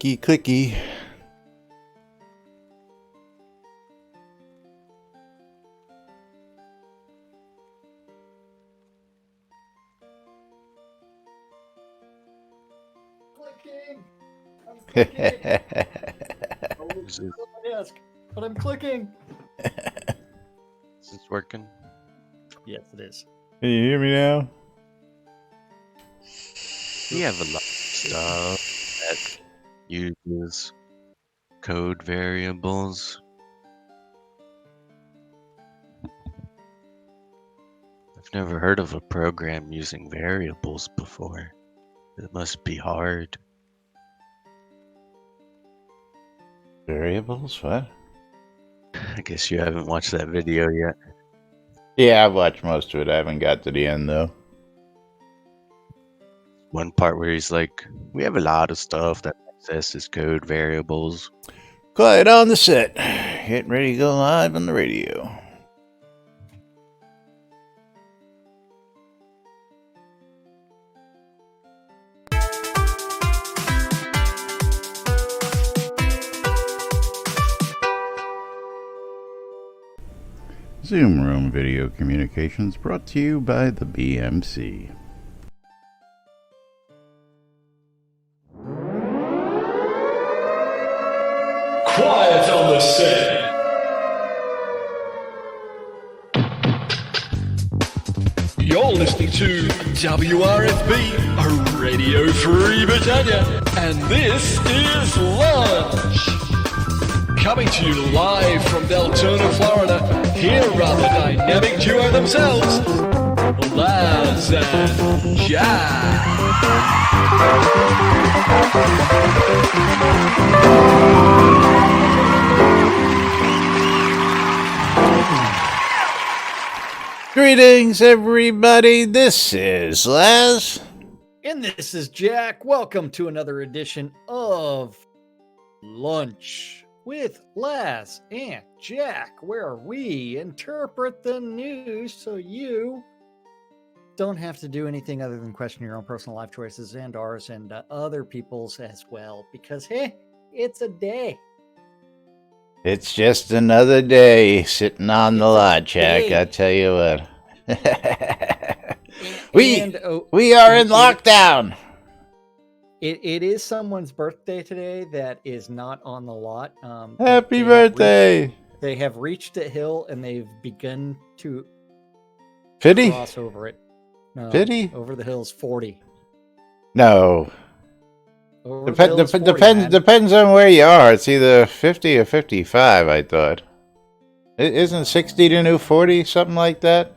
clicky, clicky. Clicking. I'm clicking. It's on my desk, but I'm clicking. Is this working? Yes, it is. Can you hear me now? We have a lot of stuff that uses code variables. I've never heard of a program using variables before. It must be hard. Variables? What? I guess you haven't watched that video yet. Yeah, I've watched most of it. I haven't got to the end, though. One part where he's like, we have a lot of stuff that accesses code variables. Quiet on the set. Getting ready to go live on the radio. Zoom Room Video Communications brought to you by the BMC. Quiet on the set. You're listening to WRFB, a Radio Free Britannia, and this is Lunch. Coming to you live from Deltona, Florida, here are the dynamic duo themselves, Laz and Jack. Greetings, everybody. This is Laz. And this is Jack. Welcome to another edition of Lunch with Laz and Jack, where we interpret the news so you don't have to do anything other than question your own personal life choices and ours and other people's as well. Because, hey, it's a day. It's just another day sitting on the lot, Jack. I tell you what. we are in lockdown. It is someone's birthday today that is not on the lot. Happy birthday! They have reached a hill and they've begun to Pity? cross over it. No, Pity? over the hill's 40. No. Over the hill's 40, man. Depends on where you are. It's either 50 or 55, I thought. Isn't 60 the new 40, something like that?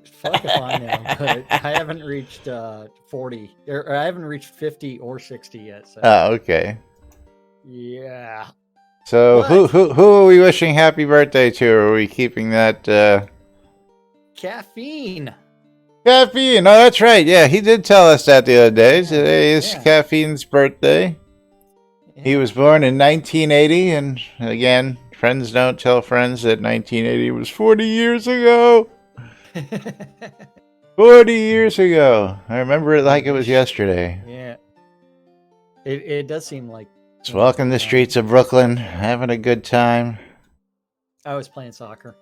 Fuck if I know, but I haven't reached 40, or I haven't reached 50 or 60 yet. So. Oh, okay. Yeah. So who are we wishing happy birthday to? Are we keeping that Caffeine? Caffeine. Oh, that's right. Yeah, he did tell us that the other day. Today is Caffeine's birthday. Yeah. He was born in 1980, and again, friends don't tell friends that 1980 was 40 years ago. 40 years ago. I remember it like it was yesterday. Yeah. It does seem like. Just walking the streets of Brooklyn, having a good time. I was playing soccer.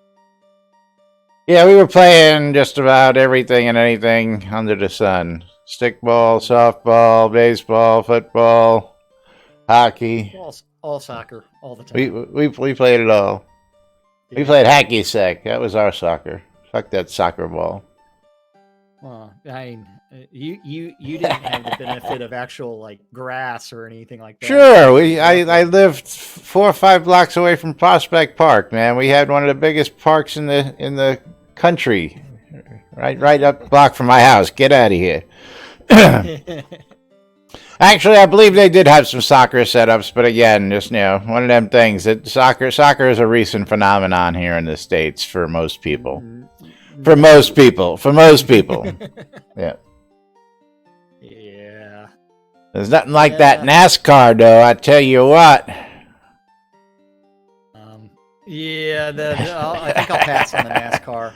Yeah, we were playing just about everything and anything under the sun. Stickball, softball, baseball, football, hockey. All soccer, all the time. We played it all. Yeah. We played hacky sack. That was our soccer. Fuck that soccer ball. Well, I mean, you didn't have the benefit of actual like grass or anything like that. Sure, I lived 4 or 5 blocks away from Prospect Park, man. We had one of the biggest parks in the country, right up the block from my house. Get out of here. Actually, I believe they did have some soccer setups, but again, just one of them things that soccer is a recent phenomenon here in the States for most people. For most people. Yeah. Yeah. There's nothing like that NASCAR, though. I tell you what. Yeah. I think I'll pass on the NASCAR.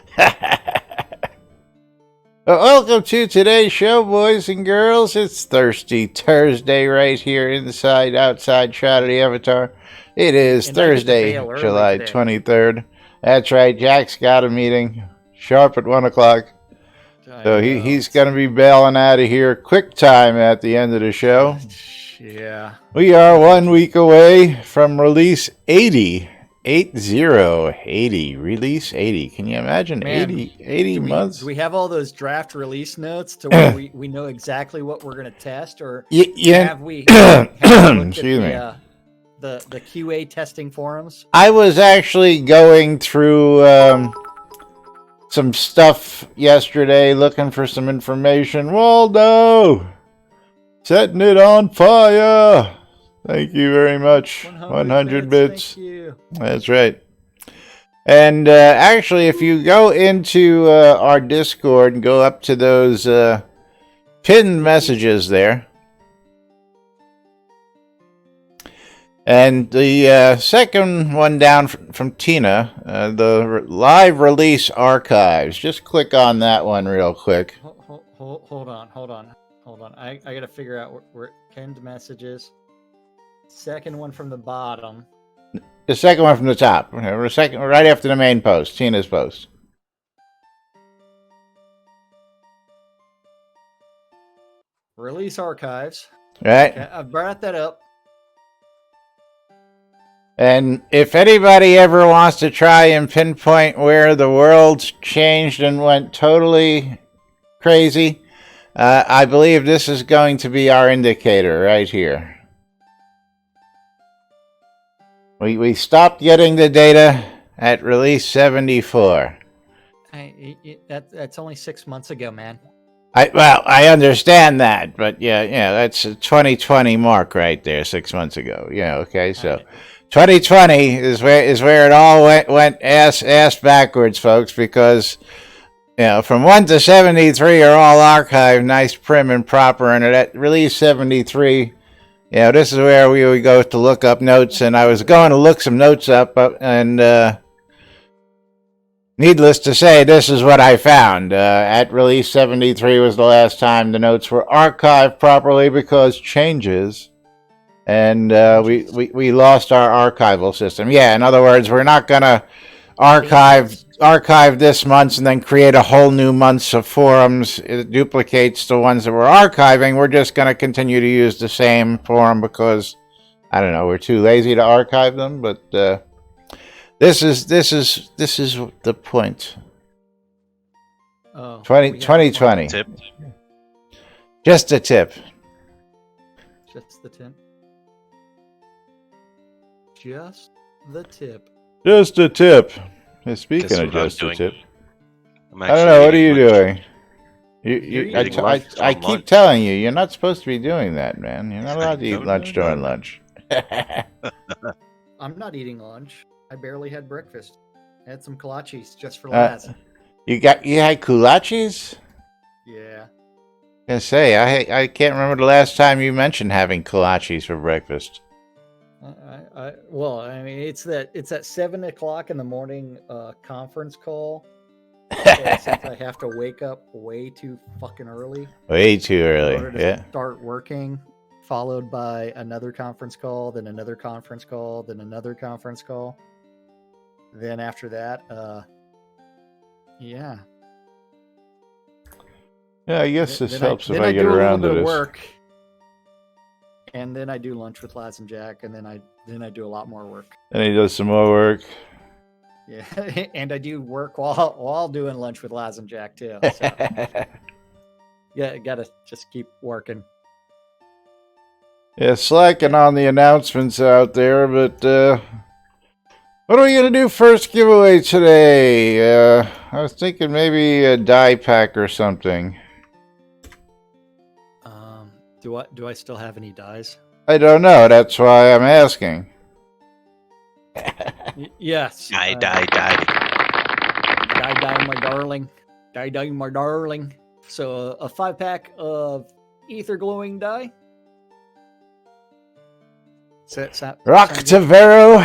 Well, welcome to today's show, boys and girls. It's Thirsty Thursday right here inside, outside Shroud of the Avatar. It is And I get to Thursday, bail early July today. 23rd. That's right, Jack's got a meeting sharp at 1 o'clock. So he's going to be bailing out of here quick time at the end of the show. Yeah. We are 1 week away from release 80. 80. Release 80. Can you imagine? Man, 80 months? Do we have all those draft release notes to where we know exactly what we're going to test? Or Yeah. have we looked Excuse me. at the QA testing forums? I was actually going through some stuff yesterday looking for some information. Waldo! Setting it on fire! Thank you very much. 100 bits. Thank you. That's right. And actually, if you go into our Discord and go up to those pinned messages there, and the second one down from Tina, the live release archives, just click on that one real quick. Hold on. I got to figure out where pinned messages. Second one from the bottom. The second one from the top, right after the main post, Tina's post. Release archives. Right? Okay, I've brought that up. And if anybody ever wants to try and pinpoint where the world's changed and went totally crazy, I believe this is going to be our indicator right here. We stopped getting the data at release 74. That's only 6 months ago, man. I understand that, but yeah, that's a 2020 mark right there, 6 months ago. Yeah, okay, so 2020 is where it all went ass backwards, folks, because from 1 to 73 are all archived, nice, prim, and proper, and at release 73. This is where we would go to look up notes, and I was going to look some notes up, and needless to say, this is what I found. At release 73 was the last time the notes were archived properly because changes, and we lost our archival system. Yeah, in other words, we're not going to archive this month and then create a whole new months of forums. It duplicates the ones that we're archiving. We're just going to continue to use the same forum because, I don't know, we're too lazy to archive them, but this is the point. 2020. Tip. Just a tip. Just the tip. Just the tip. Just a tip. Hey, speaking Guess of what I'm just a doing? tip, I'm I don't know. What are you actually doing? You're eating lunch I on keep lunch. telling you, you're not supposed to be doing that, man. You're not allowed to eat No, lunch no, during no. lunch. I'm not eating lunch. I barely had breakfast. I had some kolaches just for Uh, Laz. You had kolaches? Yeah. I was gonna say, I can't remember the last time you mentioned having kolaches for breakfast. Well, I mean, it's that 7 o'clock in the morning conference call. So since I have to wake up way too fucking early Way too in early. order to Yeah. start working, followed by another conference call, then another conference call, then another conference call. Then after that, yeah. Yeah, I guess this Then helps if then I get do a little around to bit of this. work, and then I do lunch with Laz and Jack, and then I do a lot more work. And he does some more work. Yeah, and I do work while doing lunch with Laz and Jack too. So yeah, gotta just keep working. Yeah, slacking on the announcements out there, but what are we gonna do first giveaway today? I was thinking maybe a die pack or something. Do I still have any dies? I don't know. That's why I'm asking. Yes. Die. Die, my darling. Die, my darling. So a 5-pack of ether glowing dye. Rock Tavero.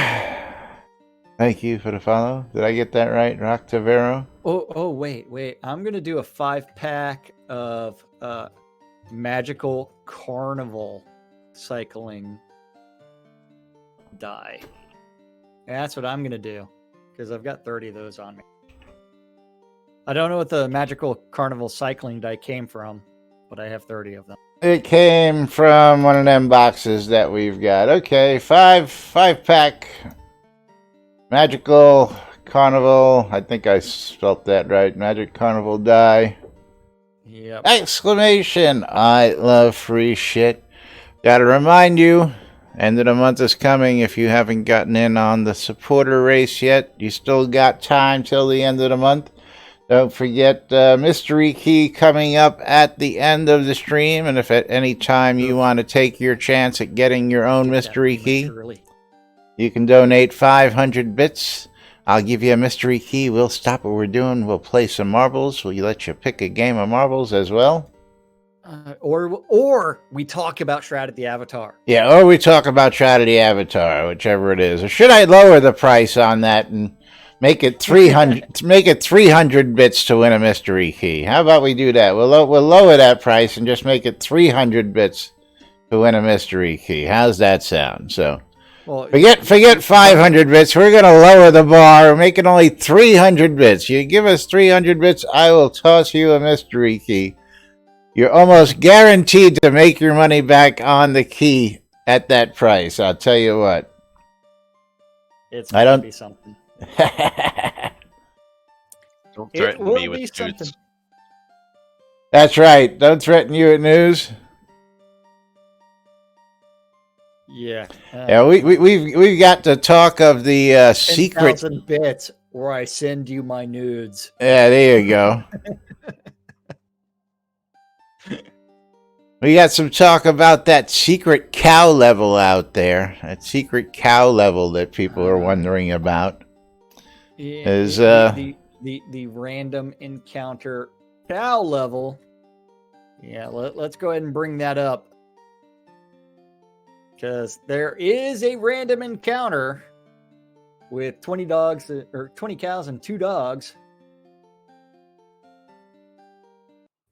Thank you for the follow. Did I get that right? Rock Tavero? Oh, wait. I'm gonna do a 5-pack of magical carnival cycling die. That's what I'm gonna do because I've got 30 of those on me. I don't know what the magical carnival cycling die came from, but I have 30 of them. It came from one of them boxes that we've got. Okay, five-pack Magical Carnival. I think I spelt that right. Magic Carnival die. Yep. Exclamation! I love free shit. Gotta remind you, end of the month is coming. If you haven't gotten in on the supporter race yet, you still got time till the end of the month. Don't forget Mystery Key coming up at the end of the stream. And if at any time you want to take your chance at getting your own Mystery Key, you can donate 500 bits. I'll give you a Mystery Key. We'll stop what we're doing. We'll play some marbles. We'll let you pick a game of marbles as well. Or we talk about Shroud at the Avatar. Yeah, or we talk about Shroud at the Avatar, whichever it is. Or should I lower the price on that and make it 300? Make it 300 bits to win a Mystery Key. How about we do that? We'll lower that price and just make it 300 bits to win a Mystery Key. How's that sound? So. Well, forget 500 bits. We're going to lower the bar. Make it only 300 bits. You give us 300 bits, I will toss you a Mystery Key. You're almost guaranteed to make your money back on the key at that price. I'll tell you what. It's going to be something. Don't threaten me with nudes. That's right. Don't threaten you with news. Yeah. Yeah, we've got to talk of the secret 10,000 bits, or I send you my nudes. Yeah, there you go. We got some talk about that secret cow level out there. That secret cow level that people are wondering about. Yeah, is the random encounter cow level. Yeah, let's go ahead and bring that up. Because there is a random encounter with 20 dogs, or 20 cows and 2 dogs.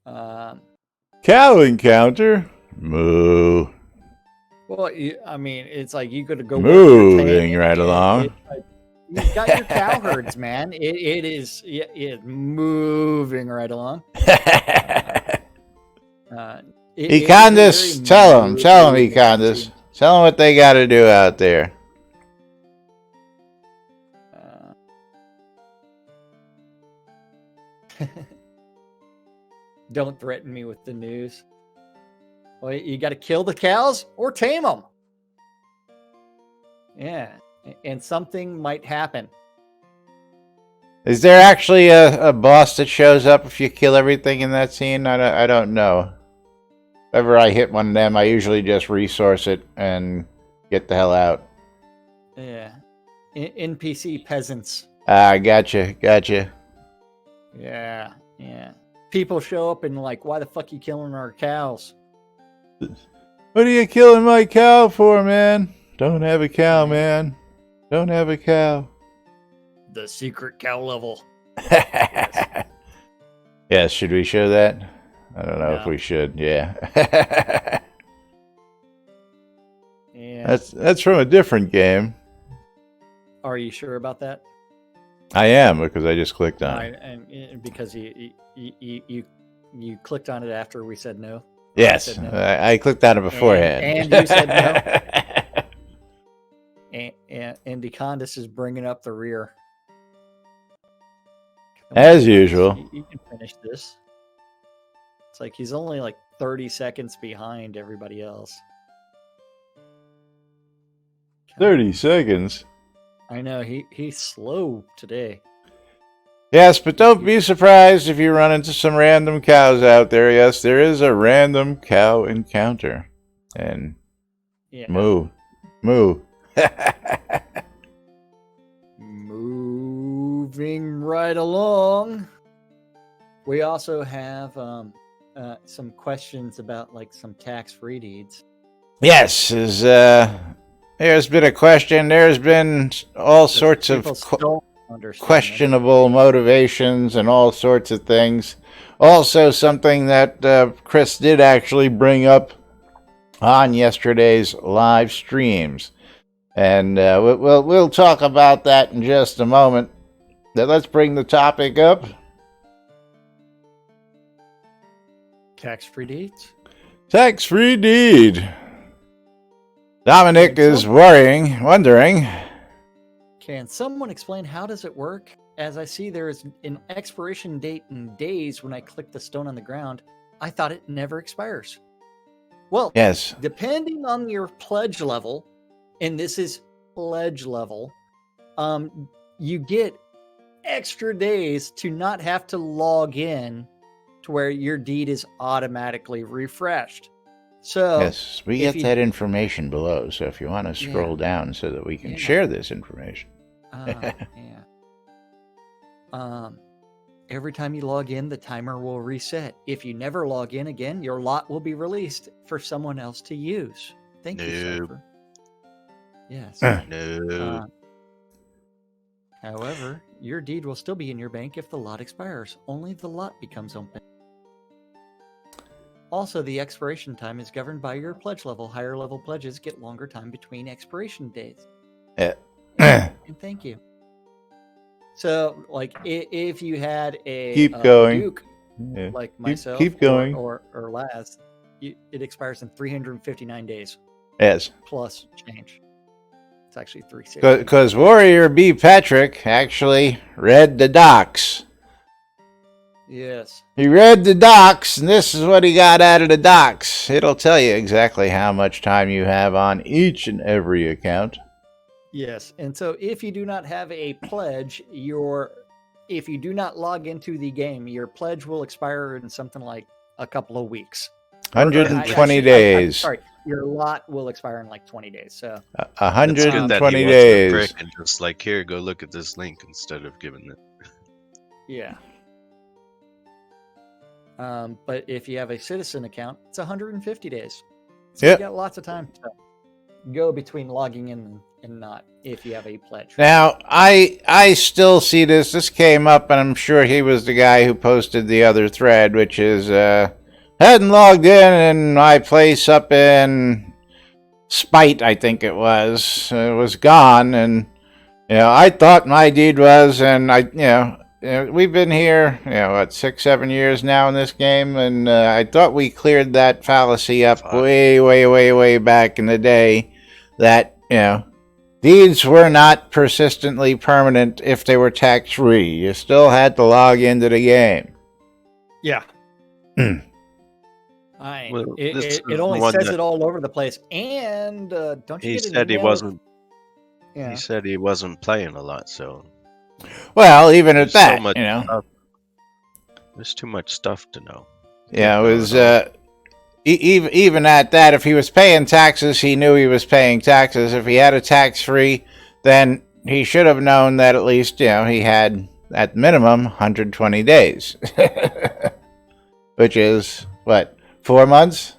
Cow encounter? Moo. Well, I mean, it's like you could go moving right along. You've got your cow herds, man. It is moving right along. Econdis, tell them, Econdis. Tell them what they got to do out there. Don't threaten me with the news. Well, you got to kill the cows or tame them. Yeah, and something might happen. Is there actually a boss that shows up if you kill everything in that scene? I don't know. If ever I hit one of them, I usually just resource it and get the hell out. Yeah. NPC peasants. Gotcha. Yeah. People show up and like, why the fuck you killing our cows? What are you killing my cow for, man? Don't have a cow, man. Don't have a cow. The secret cow level. Yes, should we show that? I don't know if we should. Yeah. Yeah. That's from a different game. Are you sure about that? I am, because I just clicked on it. And because you clicked on it after we said no. Yes, no. I clicked on it beforehand. And you said no. and Econdis is bringing up the rear. As usual. You can finish this. It's like he's only like 30 seconds behind everybody else. 30 seconds? I know, he's slow today. Yes, but don't be surprised if you run into some random cows out there. Yes, there is a random cow encounter. And moo. Moving right along. We also have some questions about like some tax-free deeds. Yes, there's been a question. There's been all sorts of People still don't understand this. questionable motivations and all sorts of things. Also, something that Chris did actually bring up on yesterday's live streams, and we'll talk about that in just a moment. Now, let's bring the topic up. Tax-free deeds. Tax-free deed. Dominic is wondering. Can someone explain how does it work? As I see there is an expiration date in days when I click the stone on the ground. I thought it never expires. Well, Yes. depending on your pledge level, and this is pledge level, you get extra days to not have to log in to where your deed is automatically refreshed. So Yes, we if get you- that information below, so if you want to scroll down so that we can Yeah. share this information. Every time you log in, the timer will reset. If you never log in again, your lot will be released for someone else to use. Thank you, Nope. Cypher. Yes. No. However, your deed will still be in your bank if the lot expires. Only the lot becomes open. Also, the expiration time is governed by your pledge level. Higher level pledges get longer time between expiration dates. And thank you. So, like, if you had a Keep going. Duke, Yeah. like myself, keep going. or Laz, it expires in 359 days Yes, plus change. It's actually 360. because Warrior B. Patrick actually read the docs. Yes. He read the docs, and this is what he got out of the docs. It'll tell you exactly how much time you have on each and every account. Yes. And so if you do not have a pledge, if you do not log into the game, your pledge will expire in something like a couple of weeks. 120 days. Sorry, your lot will expire in like 20 days. So It's good that he 120 wants days. the brick and just like, here, go look at this link instead of giving it. yeah. But if you have a citizen account, it's 150 days. So Yep. you got lots of time to go between logging in and not if you have a pledge. Now, I still see this. This came up, and I'm sure he was the guy who posted the other thread, which is, hadn't logged in my place up in Spite, I think it was. It was gone, and, I thought my deed was, and we've been here, 6, 7 years now in this game, and I thought we cleared that fallacy up way, way, way, way back in the day that, deeds were not persistently permanent if they were tax-free. You still had to log into the game. Yeah. Well, It this is only the one says that- it all over the place. And don't you He get an said he email? wasn't. Yeah. He said he wasn't playing a lot, so Well, even at There's so that, much stuff. There's too much stuff to know. it was even at that. If he was paying taxes, he knew he was paying taxes. If he had a tax-free, then he should have known that at least he had at minimum 120 days, which is what, 4 months.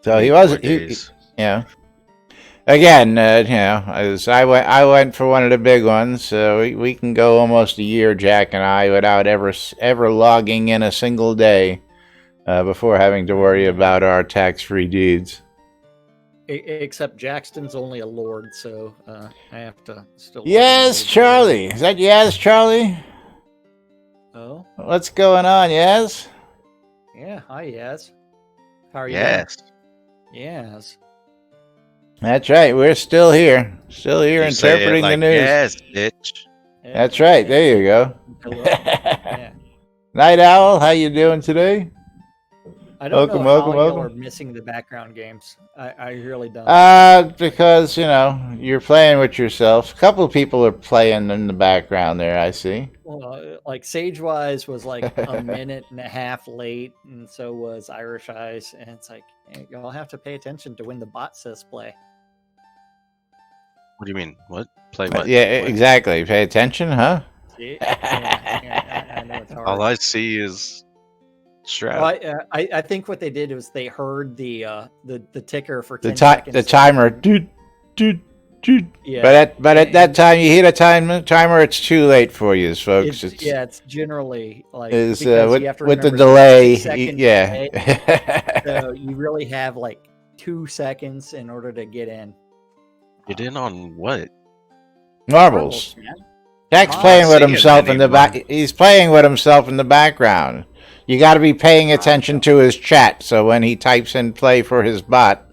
So he wasn't. 4 days. Again, as I went for one of the big ones. So we can go almost a year, Jack and I, without ever logging in a single day before having to worry about our tax-free deeds. Except Jackson's only a lord, so I have to still. Yes, Charlie. Is that yes, Charlie? Oh, What's going on, yes? yeah. Hi, yes. How are you? Yes. doing? Yes. That's right. We're still here. Still here You say it interpreting the like, news. Yes, bitch. That's right. There you go. Hello. Yeah. Night Owl, how you doing today? I don't Welcome, know welcome, how y'all welcome. are missing the background games. I really don't. Because, you're playing with yourself. A couple of people are playing in the background there, I see. Well, like Sagewise was like a minute and a half late, and so was Irish Ice. And it's like, hey, y'all have to pay attention to when the bot says play. What do you mean? What? Play what? Yeah, What? exactly. Pay attention, huh? See? Yeah, I know it's hard. All I see is Shroud. I think what they did was they heard the ticker for 10 The seconds. timer. Doot, doot, doot. Yeah. At that time, you hit a timer, it's too late for you, folks. It's generally like Is because you have to with the remember delay. 6-second Yeah. delay, so you really have like 2 seconds in order to get in. Get in on what? Marbles. Man. Jack's Ah, playing with seeing himself in the back. anymore. He's playing with himself in the background. You got to be paying attention to his chat, so when he types in play for his bot,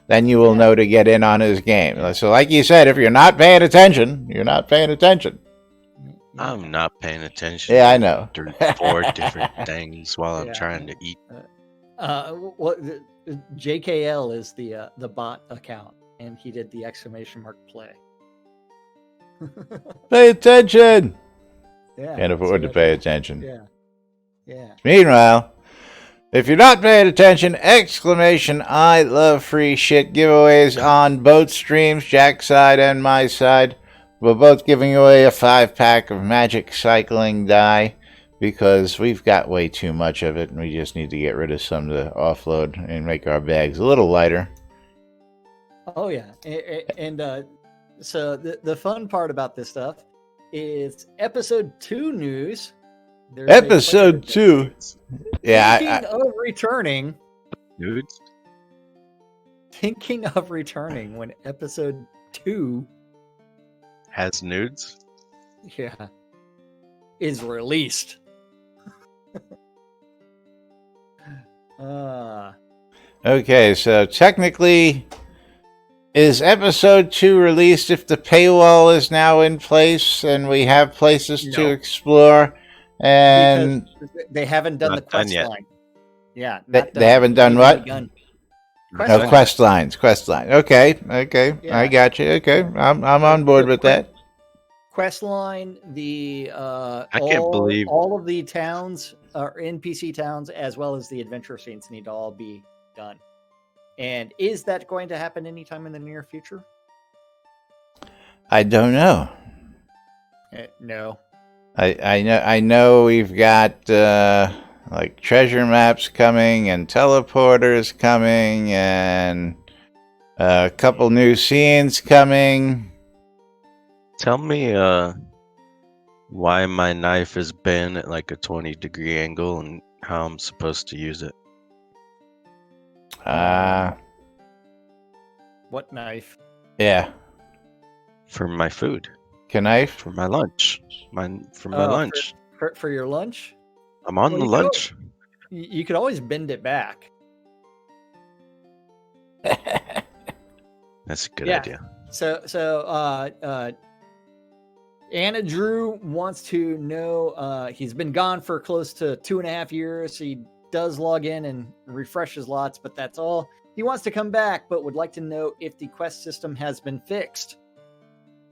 then you will know to get in on his game. So, like you said, if you're not paying attention, you're not paying attention. I'm not paying attention. Yeah, I know. To 4 different things while I'm Yeah. trying to eat. What JKL is the bot account, and he did the exclamation mark play. Pay attention. Yeah, Can't afford to pay attention. Yeah. Meanwhile, if you're not paying attention, exclamation I love free shit giveaways on both streams, Jack's side and my side. We're both giving away a 5-pack of magic cycling die because we've got way too much of it and we just need to get rid of some to offload and make our bags a little lighter. Oh yeah, and so the fun part about this stuff is episode 2 news. There's a Episode player 2. Yeah, thinking of returning. Nudes? Thinking of returning when episode 2 Has nudes? is released. Okay, so technically, is episode 2 released if the paywall is now in place and we have places to No. explore? And Because they haven't done the Not done quest yet. line. Yeah, They- not they haven't done Even what? begun. no, quest lines. Okay, Yeah. I got you. Okay, I'm on board with that. Quest line, I can't believe- all of the towns or NPC towns as well as the adventure scenes need to all be done. And is that going to happen anytime in the near future? I don't know. No. I know we've got like treasure maps coming and teleporters coming and a couple new scenes coming. Tell me why my knife is bent at like a 20-degree angle and how I'm supposed to use it. What knife? Yeah. For my food. Knife? For my lunch. For my lunch. For your lunch? I'm on Well, the you know- lunch. You could always bend it back. That's a good Yeah. idea. So Anna Drew wants to know, he's been gone for close to 2.5 years. He does log in and refreshes lots, but that's all. He wants to come back, but would like to know if the quest system has been fixed.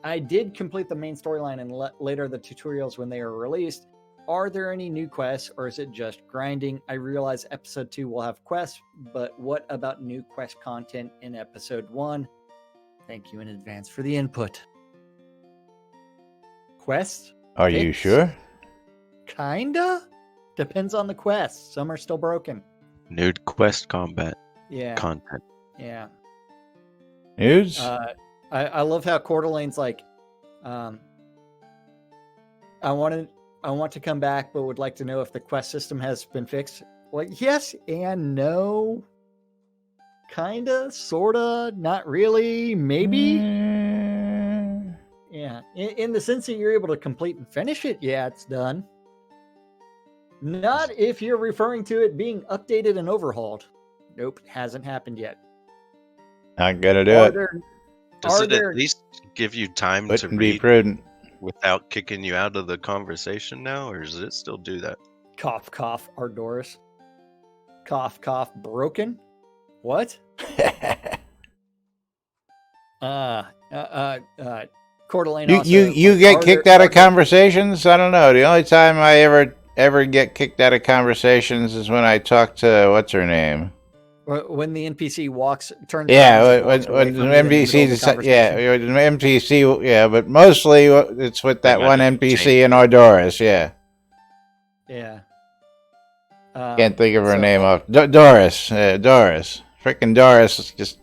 I did complete the main storyline and later the tutorials when they are released. Are there any new quests or is it just grinding? I realize episode 2 will have quests, but what about new quest content in episode 1? Thank you in advance for the input. Quest? Are you Fixed? sure? Kinda? Depends on the quest. Some are still broken. Nude quest combat Yeah. content. Yeah. News? I love how Coeur d'Alene's like, I want to come back, but would like to know if the quest system has been fixed. Well, yes and no. Kinda, sorta, not really, maybe. Yeah, in the sense that you're able to complete and finish it, yeah, it's done. Not if you're referring to it being updated and overhauled. Nope, hasn't happened yet. Not gonna do Are it. there, Does are it there at least give you time to Wouldn't be read prudent. without kicking you out of the conversation now, or does it still do that? cough, cough, Ardoris? Cough, cough, broken? What? Coeur d'Alene also, You get kicked out of conversations? I don't know. The only time I ever get kicked out of conversations is when I talk to what's her name. when the NPC turns Yeah, around and when walks away the from you in the middle of the NPC, conversation. when the NPC, yeah, but mostly it's with that might one have NPC changed. in Ardoris, yeah. Yeah. Can't think of her name off. Doris. Doris. Frickin' Doris. Just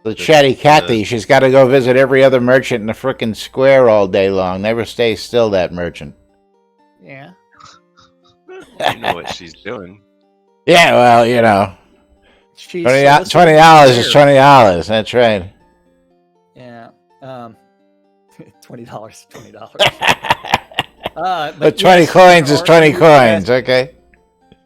the chatty Cathy. She's got to go visit every other merchant in the frickin' square all day long. Never stay still, that merchant. Yeah. You know what she's doing. Yeah, well, you know. She's $20 is soliciting $20. That's right. Yeah. $20, $20. But 20 coins is 20 coins, okay?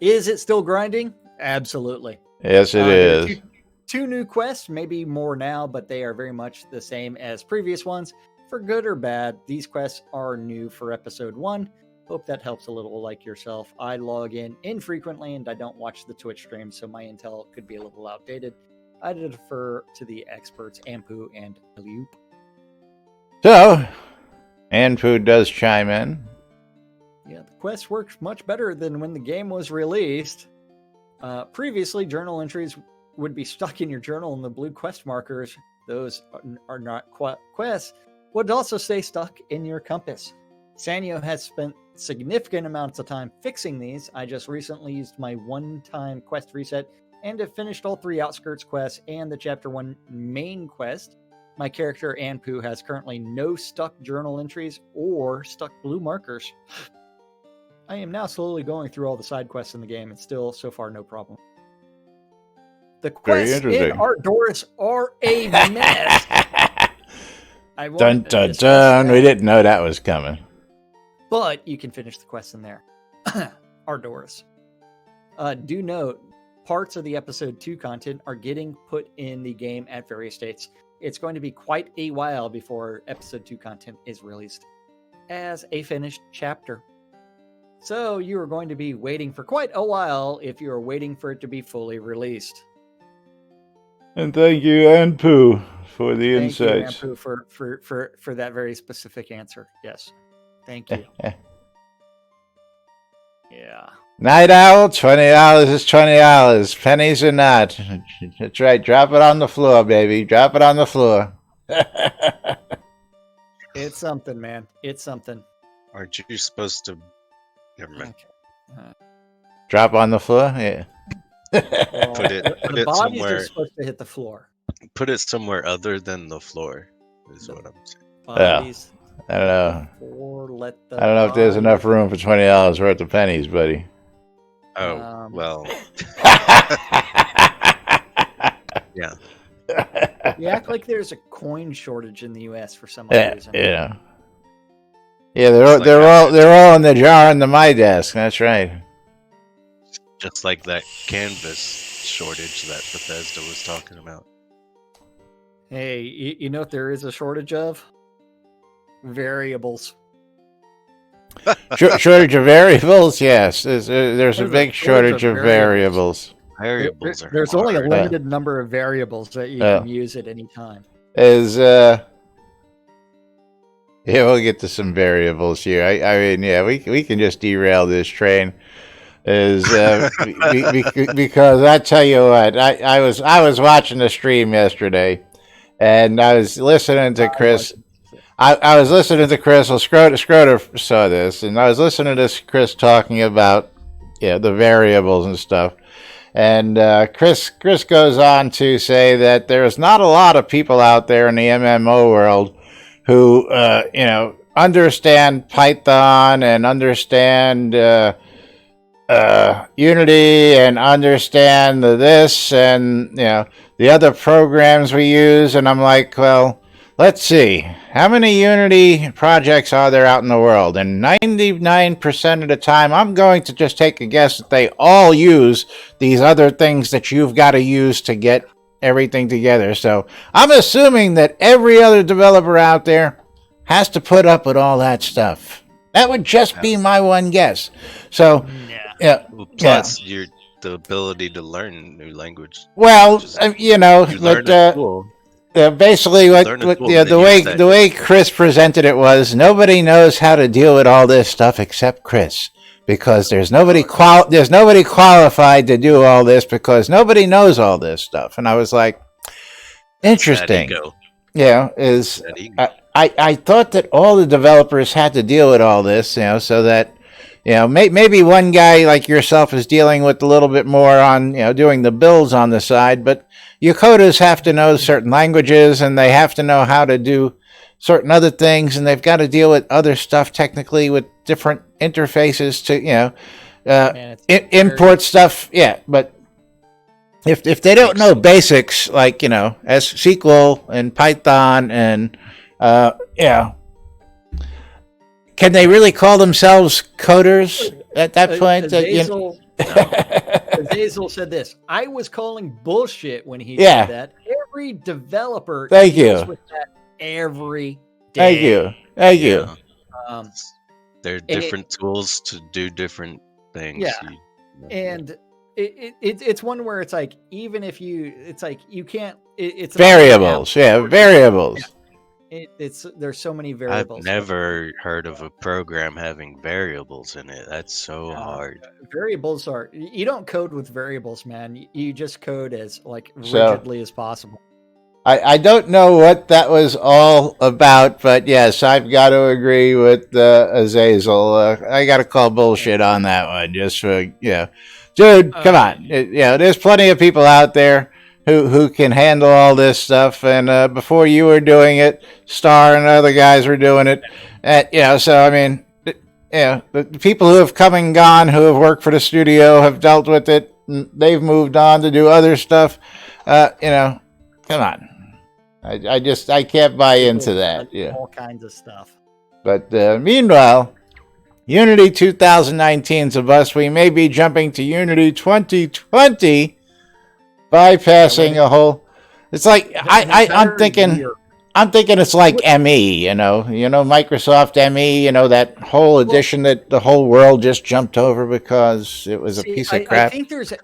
Is it still grinding? Absolutely. Yes, it There are is. two new quests, maybe more now, but they are very much the same as previous ones. For good or bad, these quests are new for episode 1. Hope that helps a little, like yourself. I log in infrequently and I don't watch the Twitch stream, so my intel could be a little outdated. I defer to the experts, Ampu and Eliup. So, Anpu does chime in. Yeah, the quest works much better than when the game was released. Previously, journal entries would be stuck in your journal, and the blue quest markers, those are not quests, would also stay stuck in your compass. Sanyo has spent significant amounts of time fixing these. I just recently used my one-time quest reset and have finished all 3 outskirts quests and the chapter 1 main quest. My character Anpu has currently no stuck journal entries or stuck blue markers. I am now slowly going through all the side quests in the game and still so far no problem. The quests in Ardoris are a mess. Dun dun dun. We didn't know that was coming. But you can finish the quest in there. Ardoris. Do note, parts of the episode 2 content are getting put in the game at various states. It's going to be quite a while before episode 2 content is released as a finished chapter. So you are going to be waiting for quite a while if you are waiting for it to be fully released. And thank you, Anpu, for the insights. Thank you, Anpu, for that very specific answer. Yes. Thank you. Yeah. Night Owl, $20 is $20. Pennies or not. That's right. Drop it on the floor, baby. Drop it on the floor. It's something, man. It's something. Aren't you supposed to? Never mind. Okay. Drop on the floor? Yeah. Well, Put it the bodies somewhere. are supposed to hit the floor. Put it somewhere other than the floor. Is what I'm saying. Bodies. I don't know. Or let the I don't know if there's enough room for $20 worth of pennies, buddy. Oh well. Yeah. You act like there's a coin shortage in the U.S. for some odd reason. Yeah. Yeah, they're all in the jar under my desk. That's right. Just like that canvas shortage that Bethesda was talking about. Hey, you know what there is a shortage of? Variables. Shortage of variables? Yes. There's a big shortage of variables. Variables are There's only a hard. limited number of variables that you can use at any time. Yeah, we'll get to some variables here. I mean, yeah, we can just derail this train. Because I tell you what, I was watching the stream yesterday, and I was listening to Chris. I was listening to Chris. Well, Schroeder saw this, and I was listening to Chris talking about the variables and stuff. And Chris goes on to say that there's not a lot of people out there in the MMO world who understand Python and understand Unity and understand this and the other programs we use. And I'm like, well, let's see, how many Unity projects are there out in the world? And 99% of the time, I'm going to just take a guess that they all use these other things that you've got to use to get everything together. So I'm assuming that every other developer out there has to put up with all that stuff. That would just be my one guess. So, plus the ability to learn new language. Well, you learn at school. Basically, the way Chris presented it was nobody knows how to deal with all this stuff except Chris, because there's nobody qualified to do all this because nobody knows all this stuff. And I was like, interesting. I thought that all the developers had to deal with all this, so that maybe one guy like yourself is dealing with a little bit more on, doing the builds on the side, but your coders have to know certain languages and they have to know how to do certain other things, and they've got to deal with other stuff technically with different interfaces to, import stuff. Yeah, but if they don't know basics like, SQL and Python and, can they really call themselves coders at that point? Azazel said this. I was calling bullshit when he said that. Every developer deals with that every day. Thank you. There are different tools to do different things. Yeah. And it's one where it's like, even if you can't, it's variables. Variables. There's so many variables. I've never heard of a program having variables in it. That's so hard. Variables you don't code with variables, man. You just code as rigidly as possible. I don't know what that was all about, but yes, I've got to agree with Azazel. I got to call bullshit on that one. Just for dude, come on. There's plenty of people out there who can handle all this stuff. And before you were doing it, Star and other guys were doing it. So I mean, the people who have come and gone, who have worked for the studio, have dealt with it. And they've moved on to do other stuff. Come on. I can't buy into that. All kinds of stuff. But meanwhile, Unity 2019's a bust. We may be jumping to Unity 2020, bypassing a whole. It's like I'm thinking it's like ME. Microsoft ME. That whole edition that the whole world just jumped over because it was a piece of crap. I think there's a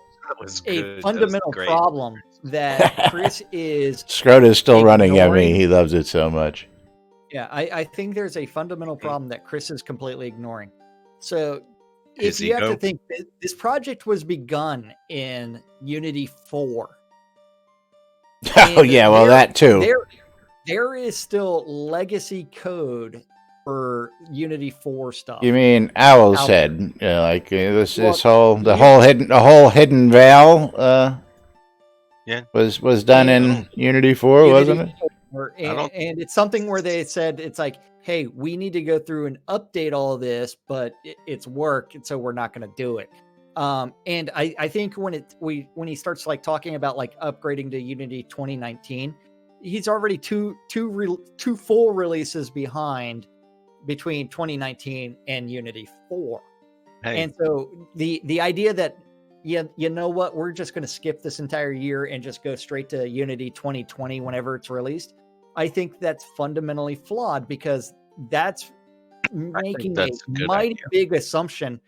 fundamental problem that Chris is. Shroud is still running ME. He loves it so much. Yeah, I think there's a fundamental problem that Chris is completely ignoring. So if you have to think, this project was begun in Unity 4. Oh, yeah, well, that too. There is still legacy code for Unity 4 stuff. You mean Owl's Head? This whole hidden veil was done in Unity 4, wasn't it? And it's something where they said it's like, hey, we need to go through and update all of this, but it's work, and so we're not going to do it. And I think when he starts talking about upgrading to Unity 2019, he's already two full releases behind between 2019 and Unity 4. Hey. And so the idea that you know what, we're just going to skip this entire year and just go straight to Unity 2020 whenever it's released, I think that's fundamentally flawed, because that's making a mighty big assumption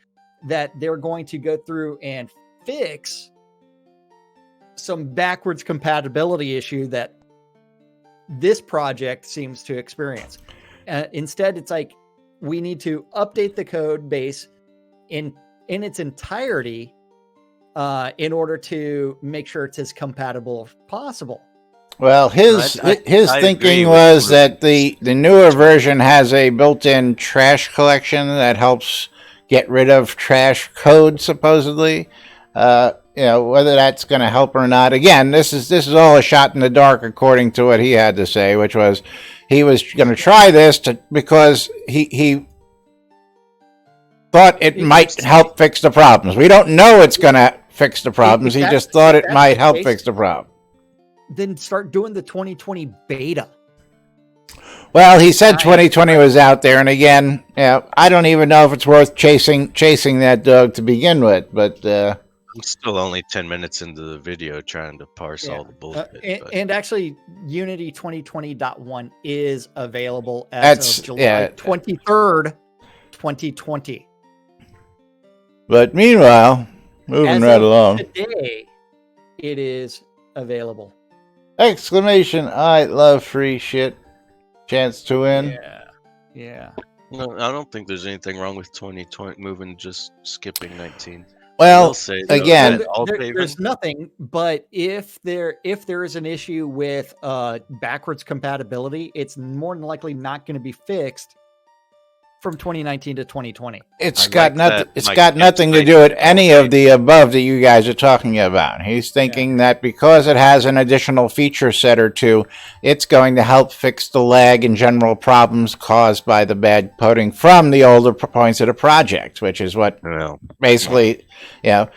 that they're going to go through and fix some backwards compatibility issue that this project seems to experience. Instead, it's like, we need to update the code base in its entirety in order to make sure it's as compatible as possible. Well, his thinking was that the newer version has a built-in trash collection that helps get rid of trash code, supposedly. Whether that's going to help or not. Again, this is all a shot in the dark, according to what he had to say, which was he was going to try this because he thought it might help fix the problems. We don't know it's going to fix the problems. He just thought it might help fix the problem. Then start doing the 2020 beta. Well, he said 2020 was out there, and again, I don't even know if it's worth chasing that dog to begin with, but I'm still only 10 minutes into the video trying to parse all the bullshit. And actually, Unity 2020.1 is available as of July 23rd, 2020. But meanwhile, moving right along. Today, it is available. Exclamation, I love free shit. Chance to win. Yeah. No, I don't think there's anything wrong with 2020 skipping 19. Well, again, there's nothing, but if there is an issue with backwards compatibility, it's more than likely not going to be fixed from 2019 to 2020. It's I got like nothing. that It's Mike got Pence nothing to might do with be any of the above that you guys are talking about. He's thinking that because it has an additional feature set or two, it's going to help fix the lag and general problems caused by the bad coding from the older points of the project, which is what Well, basically, now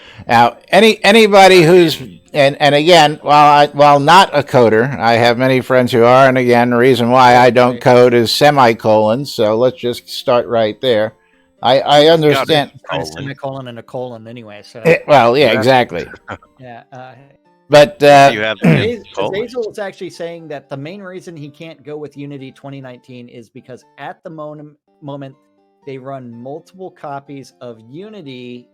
anybody who's and again, while not a coder, I have many friends who are, and again, the reason why I don't code is semicolons. So let's just start right there. I understand. A semicolon and a colon anyway. So Well, yeah, exactly. yeah. But you have the colon. Azazel is actually saying that the main reason he can't go with Unity 2019 is because at the moment they run multiple copies of Unity,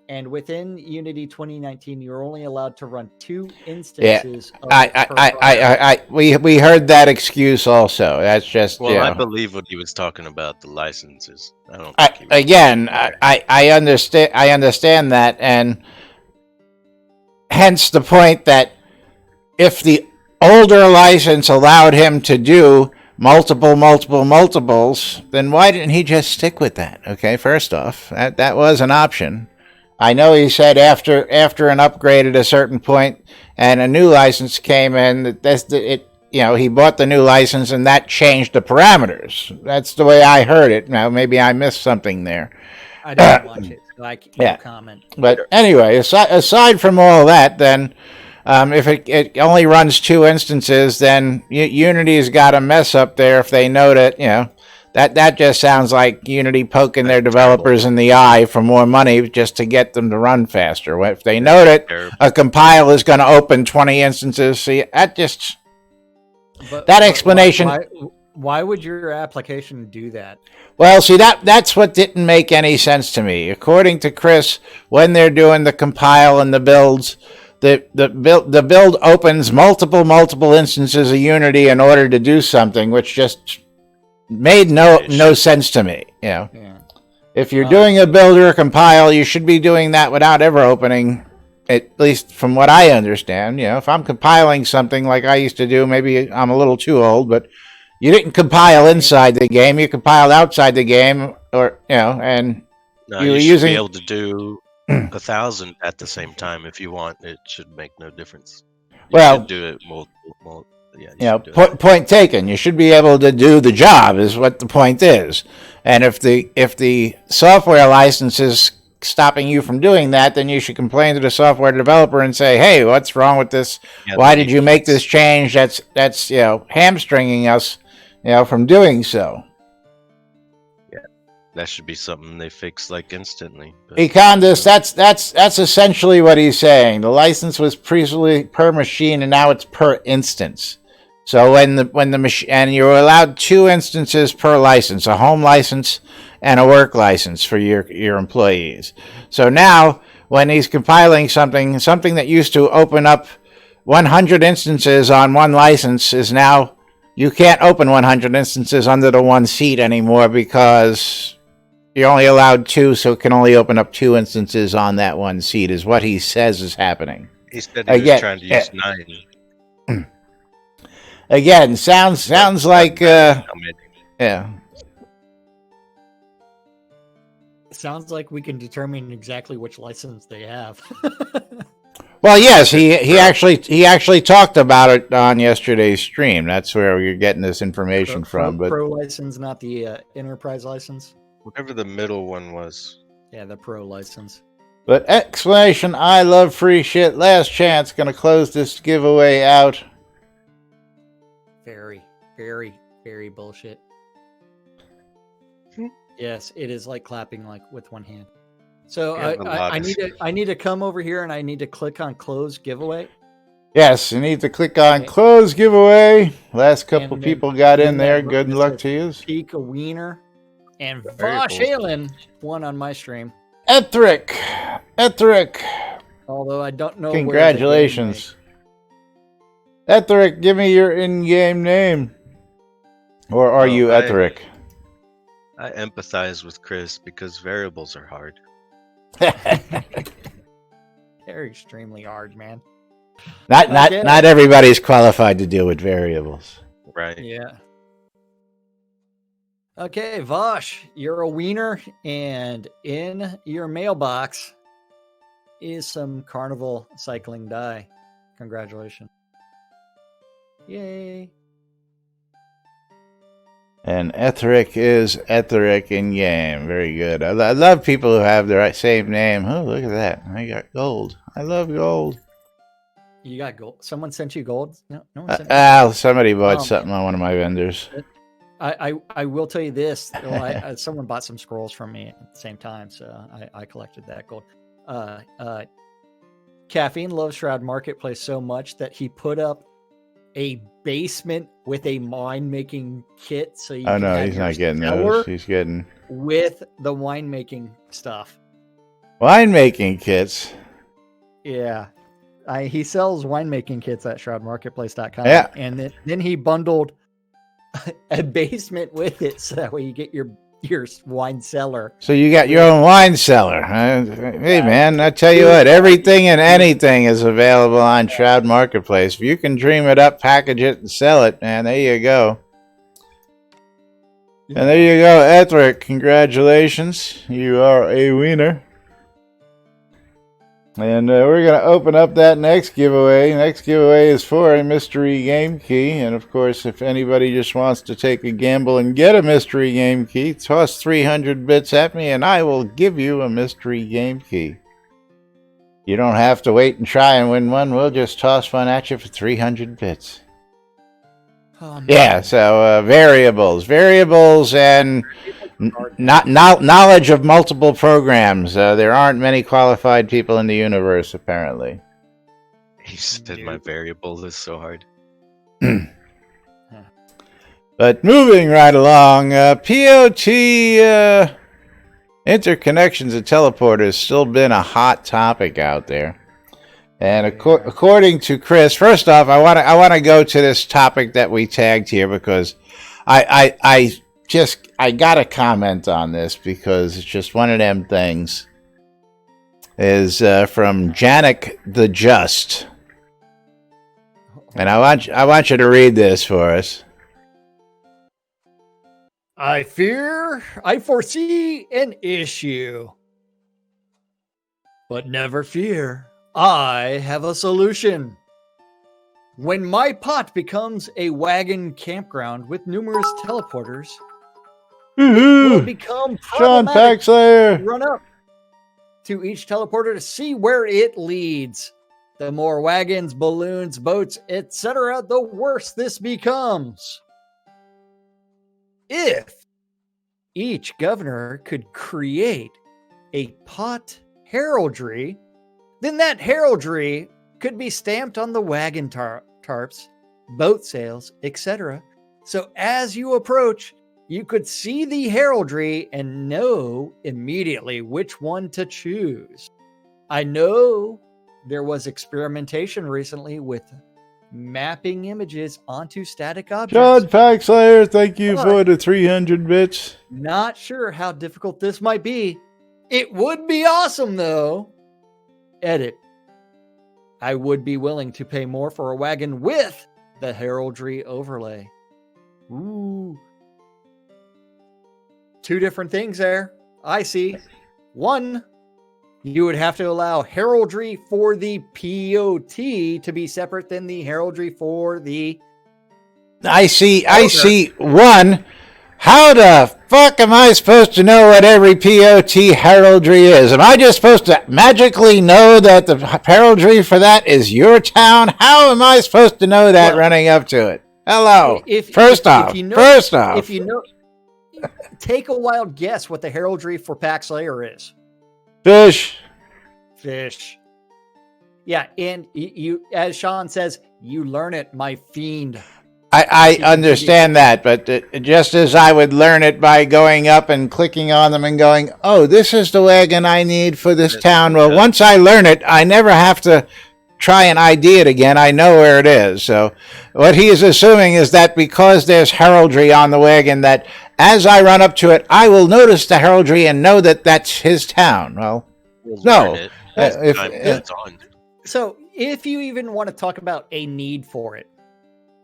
and within Unity 2019 you're only allowed to run 2 instances. We heard that excuse also. That's just I believe what he was talking about, the licenses. I don't. I understand. I understand that, and hence the point that if the older license allowed him to do multiples, then why didn't he just stick with that? Okay, first off, that was an option. I know he said after an upgrade at a certain point and a new license came in, he bought the new license and that changed the parameters. That's the way I heard it. Now maybe I missed something there. I didn't watch it, so I can't comment. But anyway, aside from all that, then if it only runs 2 instances, then Unity's got a mess up there if they know that, that just sounds like Unity poking their developers in the eye for more money just to get them to run faster. If they know that a compile is going to open 20 instances, see, that explanation... Why would your application do that? Well, see, that's what didn't make any sense to me. According to Chris, when they're doing the compile and the builds... The build opens multiple instances of Unity in order to do something, which just made no sense to me. Yeah. If you're doing a build or a compile, you should be doing that without ever opening. At least from what I understand. If I'm compiling something like I used to do, maybe I'm a little too old, but you didn't compile inside the game; you compiled outside the game, or and you should be able to do 1,000 at the same time if you want. It should make no difference. You should do it multiple. Point taken. You should be able to do the job is what the point is. And if the software license is stopping you from doing that, then you should complain to the software developer and say, "Hey, what's wrong with this? Why did you make this change? That's hamstringing us, from doing so." That should be something they fix like instantly. Econdis, that's essentially what he's saying. The license was previously per machine, and now it's per instance. So when the machine, and you're allowed 2 instances per license, a home license and a work license for your employees. So now when he's compiling something that used to open up 100 instances on one license is now you can't open 100 instances under the one seat anymore because you're only allowed 2, so it can only open up 2 instances on that one seat, is what he says is happening. He said he was trying to use 9. Again, sounds like yeah. Sounds like we can determine exactly which license they have. Well, yes, he actually talked about it on yesterday's stream. That's where you're getting this information from. But Pro license, not the enterprise license. Whatever the middle one was. Yeah, the Pro license. But exclamation! I love free shit. Last chance. Gonna close this giveaway out. Very, very, very bullshit. Yes, it is like clapping with one hand. So I need to come over here and I need to click on close giveaway. Yes, you need to click on close giveaway. Last couple people got in there. Good luck to you. Peek a wiener. And Vosh Allen won on my stream. Ethric. Although I don't know. Congratulations. Ethric, give me your in-game name. Or are you Ethric? I empathize with Chris because variables are hard. They're extremely hard, man. Not everybody's qualified to deal with variables. Right. Yeah. Okay, Vosh, you're a wiener, and in your mailbox is some carnival cycling dye. Congratulations. Yay. And Etheric is Etheric in game. Very good. I love people who have the same name. Oh, look at that. I got gold. I love gold. You got gold. Someone sent you gold? No one sent me. Somebody bought something on one of my vendors. I will tell you this. Well, someone bought some scrolls from me at the same time, so I collected that gold. Caffeine loves Shroud Marketplace so much that he put up a basement with a wine-making kit. So you can have he's your not getting cellar those. He's getting with the winemaking stuff. winemaking kits. Yeah. He sells winemaking kits at shroudmarketplace.com. Yeah. And then he bundled a basement with it so that way you get your wine cellar. So you got your own wine cellar. Hey, man, I tell you what, everything and anything is available on Shroud Marketplace. If you can dream it up, package it, and sell it, man, there you go. And there you go, Etheric. Congratulations. You are a winner. And we're going to open up that next giveaway. Next giveaway is for a mystery game key. And, of course, if anybody just wants to take a gamble and get a mystery game key, toss 300 bits at me, and I will give you a mystery game key. You don't have to wait and try and win one. We'll just toss one at you for 300 bits. Oh, yeah, so variables and knowledge of multiple programs. There aren't many qualified people in the universe, apparently. He said my variable is so hard. But moving right along, POT interconnections and teleporters still been a hot topic out there. And according to Chris, first off, I want to go to this topic that we tagged here because I got to comment on this because it's just one of them things. Is from Janik the Just, and I want you to read this for us. I foresee an issue, but never fear. I have a solution. When my pot becomes a wagon campground with numerous teleporters, it will become Sean problematic Paxlayer. to run up to each teleporter to see where it leads. The more wagons, balloons, boats, etc., the worse this becomes. If each governor could create a pot heraldry, then that heraldry could be stamped on the wagon tarps, boat sails, etc. So as you approach, you could see the heraldry and know immediately which one to choose. I know there was experimentation recently with mapping images onto static objects. John Paxlayer, thank you for the 300 bits. Not sure how difficult this might be. It would be awesome, though. Edit. I would be willing to pay more for a wagon with the heraldry overlay. Ooh. Two different things there. I see. One, you would have to allow heraldry for the POT to be separate than the heraldry for the... I see one. How the fuck am I supposed to know what every POT heraldry is? Am I just supposed to magically know that the heraldry for that is your town? How am I supposed to know that running up to it? Hello. First off, if you know, take a wild guess what the heraldry for Paxlayer is. Fish. Yeah, and you, as Sean says, you learn it, my fiend. I understand that, but just as I would learn it by going up and clicking on them and going, oh, this is the wagon I need for this town. Well, once I learn it, I never have to try and ID it again. I know where it is. So what he is assuming is that because there's heraldry on the wagon, that as I run up to it, I will notice the heraldry and know that that's his town. Well, no. So if you even want to talk about a need for it,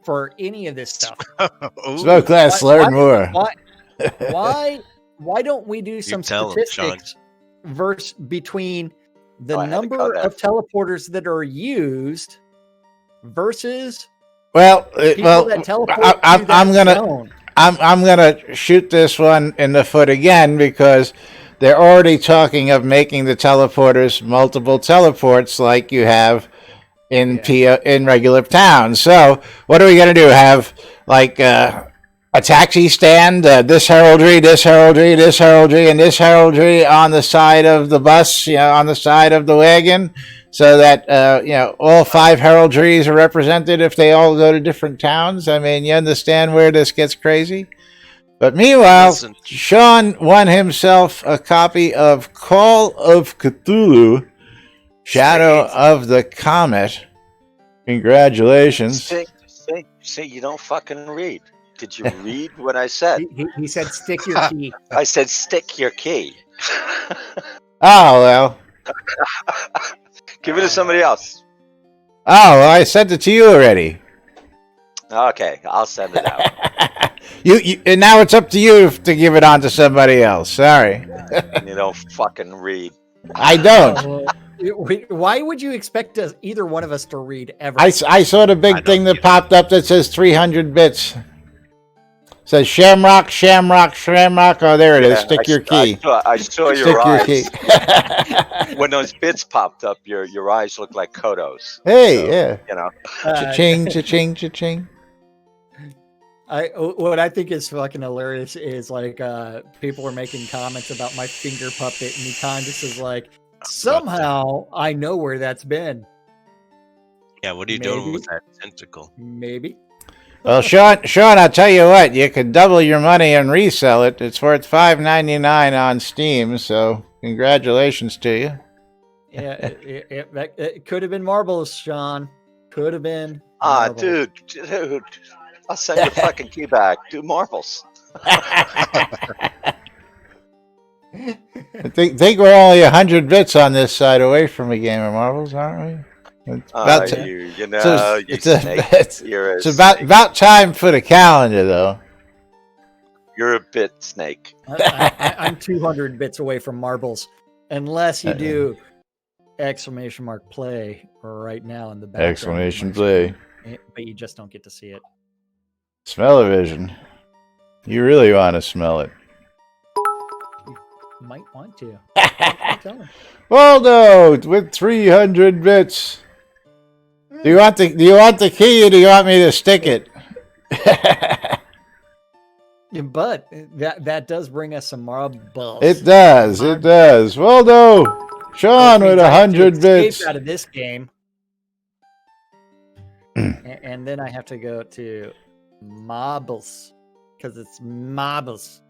for any of this stuff. Smoke less, learn more. Why don't we do some tell 'em, Sean. statistics between the Oh, I had to number cut that. of teleporters that are used versus Well, people that teleport I'm to that gonna zone? I'm gonna shoot this one in the foot again because they're already talking of making the teleporters multiple teleports like you have in in regular towns. So what are we gonna do? Have like a taxi stand, this heraldry, this heraldry, this heraldry, and this heraldry on the side of the bus, on the side of the wagon, so that all 5 heraldries are represented if they all go to different towns. I mean, you understand where this gets crazy. But meanwhile, Listen. Sean won himself a copy of Call of Cthulhu, Shadow of the Comet. Congratulations. See, you don't fucking read. Did you read what I said? He said, "Stick your key." I said, stick your key. Oh, well. Give it to somebody else. Oh, well, I sent it to you already. Okay, I'll send it out. you and now it's up to you to give it on to somebody else. Sorry. You don't fucking read. I don't. Why would you expect either one of us to read ever? I saw the big thing that popped up that says 300 bits. Says Shamrock, Shamrock, Shamrock. Oh, there it is. Stick your key. I saw your Stick eyes. your key. When those bits popped up, your eyes look like Kodos. Hey, So, yeah. You know. Cha-ching, cha-ching, cha-ching. What I think is fucking hilarious is like people are making comments about my finger puppet, and Econdis is like, somehow I know where that's been. Yeah, what are you doing with that tentacle? Maybe. Well, Sean, I'll tell you what. You could double your money and resell it. It's worth $5.99 on Steam. So, congratulations to you. Yeah, it could have been marbles, Sean. Could have been. Marbles. Dude, I'll send your fucking key back. Do marbles. I think we're only 100 bits on this side away from a game of marbles, aren't we? It's about time for the calendar, though. You're a bit snake. I'm 200 bits away from marbles, unless you do !play right now in the background. !play. But you just don't get to see it. Smell-o-vision. You really want to smell it. Might want to. Waldo with 300 bits. Do you want the key, or do you want me to stick it? But that does bring us some marbles. It does. Waldo, Sean with 100 bits. Out of this game, and then I have to go to marbles because it's marbles.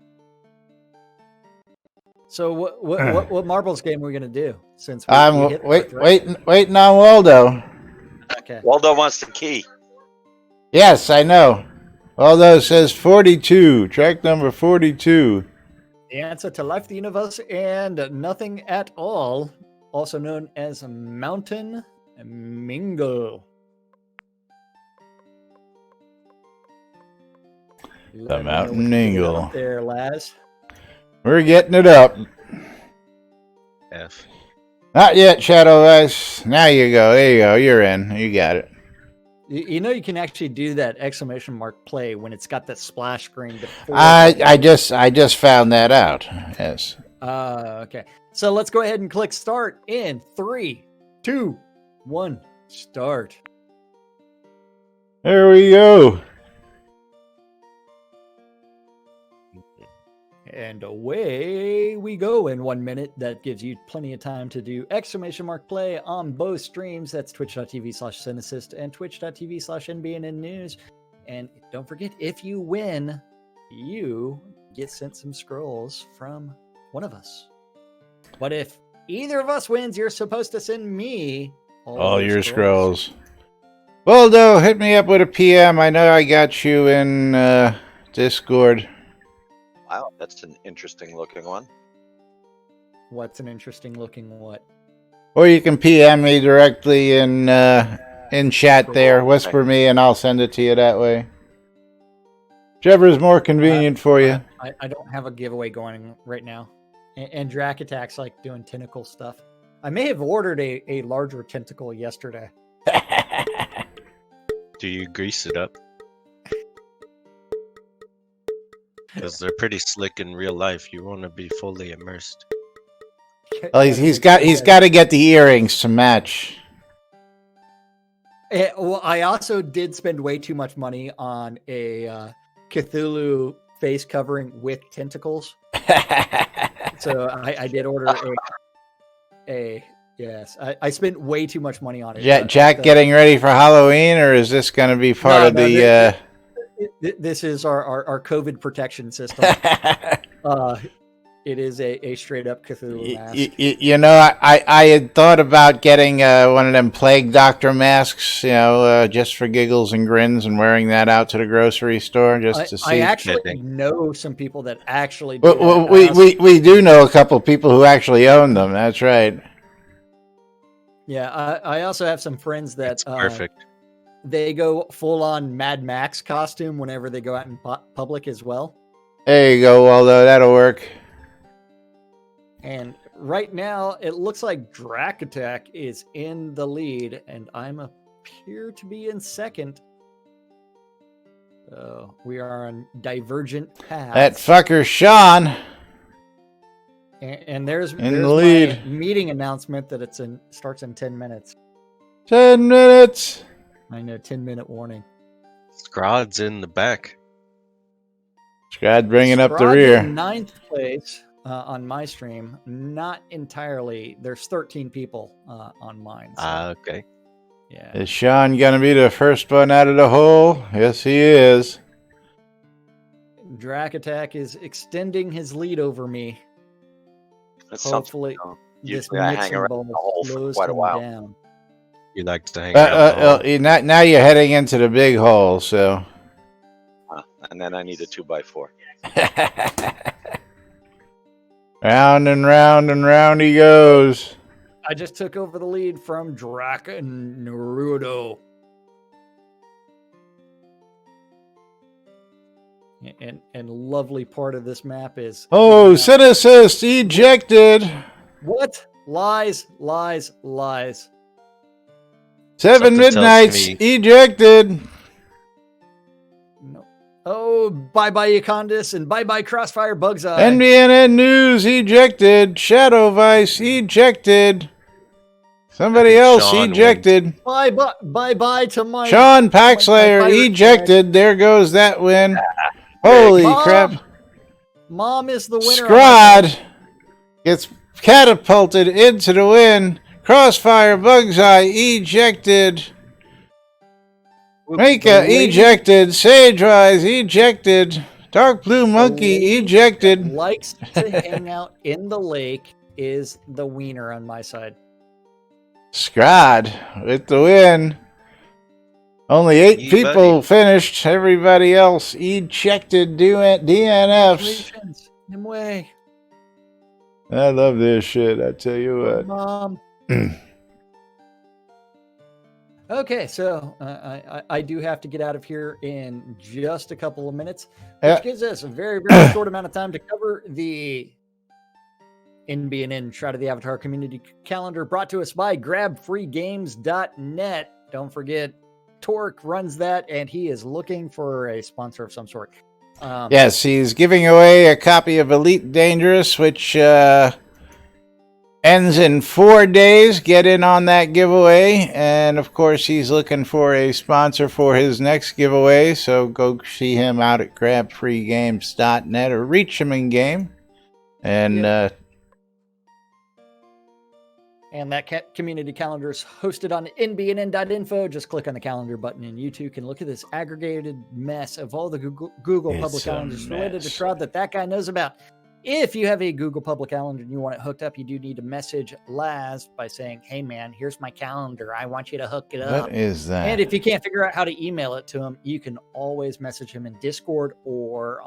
So what marbles game are we gonna do? Since I'm waiting on Waldo. Okay. Waldo wants the key. Yes, I know. Waldo says 42. Track number 42. The answer to Life, the Universe, and Nothing at All, also known as Mountain Mingle. The Mountain Mingle. There, Laz. We're getting it up. F. Not yet, Shadow Ice. Now you go. There you go. You're in. You got it. You know you can actually do that !play when it's got that splash screen. I just found that out. Yes. Okay. So let's go ahead and click start in 3, 2, 1. Start. There we go. And away we go in 1 minute. That gives you plenty of time to do !play on both streams. That's twitch.tv/Cinesist and twitch.tv/NBNN News. And don't forget, if you win, you get sent some scrolls from one of us. But if either of us wins, you're supposed to send me all your scrolls. Waldo, hit me up with a PM. I know I got you in Discord. Wow, that's an interesting looking one. What's an interesting looking what? Or you can PM me directly in chat there. Whisper me and I'll send it to you that way. Whichever is more convenient for you. I don't have a giveaway going right now. And Drac Attack's like doing tentacle stuff. I may have ordered a larger tentacle yesterday. Do you grease it up? Because they're pretty slick in real life. You want to be fully immersed. Well, he's got to get the earrings to match. Well, I also did spend way too much money on a Cthulhu face covering with tentacles. So I did order yes. I spent way too much money on it. Jack getting ready for Halloween, or is this going to be part of the? This is our COVID protection system. It is a straight up Cthulhu mask. You know, I had thought about getting one of them plague doctor masks, just for giggles and grins, and wearing that out to the grocery store just to see. I actually know some people that actually do. Well, we do know a couple people who actually own them. That's right. Yeah, I also have some friends that perfect. They go full on Mad Max costume whenever they go out in public as well. There you go, Waldo. That'll work. And right now, it looks like Drac Attack is in the lead, and I'm appear to be in second. So we are on divergent paths. That fucker Sean. And there's the lead. My meeting announcement that starts in 10 minutes. 10 minutes. I know, 10-minute warning. Shroud's in the back. Shroud bringing up the rear. In ninth place on my stream. Not entirely. There's 13 people on mine. So. Okay. Yeah. Is Sean going to be the first one out of the hole? Yes, he is. Drac Attack is extending his lead over me. That's Hopefully, usually I hang around the hole for quite a while. Down. You like to hang around the hole. Now you're heading into the big hole, so. And then I need a 2x4. Round and round and round he goes. I just took over the lead from Drac and Naruto. And lovely part of this map is... Oh, Cynicist ejected. What? Lies, lies, lies. 7 Midnights ejected. No. Oh, bye-bye Econdis and bye-bye Crossfire Bugseye. NBNN News ejected. Shadow Vice ejected. Somebody else Sean ejected. Bye-bye to my... Sean Paxlayer ejected. There goes that win. Holy crap. Mom is the winner. Shroud gets catapulted into the win. Crossfire Bugseye ejected. Mika ejected. Sagewise ejected. Dark Blue Monkey ejected. Likes to hang out in the lake is the wiener on my side. Scrod with the win. Only 8 people finished. Everybody else ejected DNFs. Him way. I love this shit. I tell you what. Mom. Okay, so I do have to get out of here in just a couple of minutes, which gives us a very, very short amount of time to cover the NBNN Shroud of the Avatar Community Calendar, brought to us by GrabFreeGames.net. Don't forget, Torque runs that, and he is looking for a sponsor of some sort. Yes, he's giving away a copy of Elite Dangerous, which ends in 4 days. Get in on that giveaway. And, of course, he's looking for a sponsor for his next giveaway. So go see him out at GrabFreeGames.net or reach him in game. And... And that community calendar is hosted on nbnn.info. Just click on the calendar button, and you too can look at this aggregated mess of all the Google public calendars related to Shroud that guy knows about. If you have a Google public calendar and you want it hooked up, you do need to message Laz by saying, "Hey man, here's my calendar. I want you to hook it up." What is that? And if you can't figure out how to email it to him, you can always message him in Discord or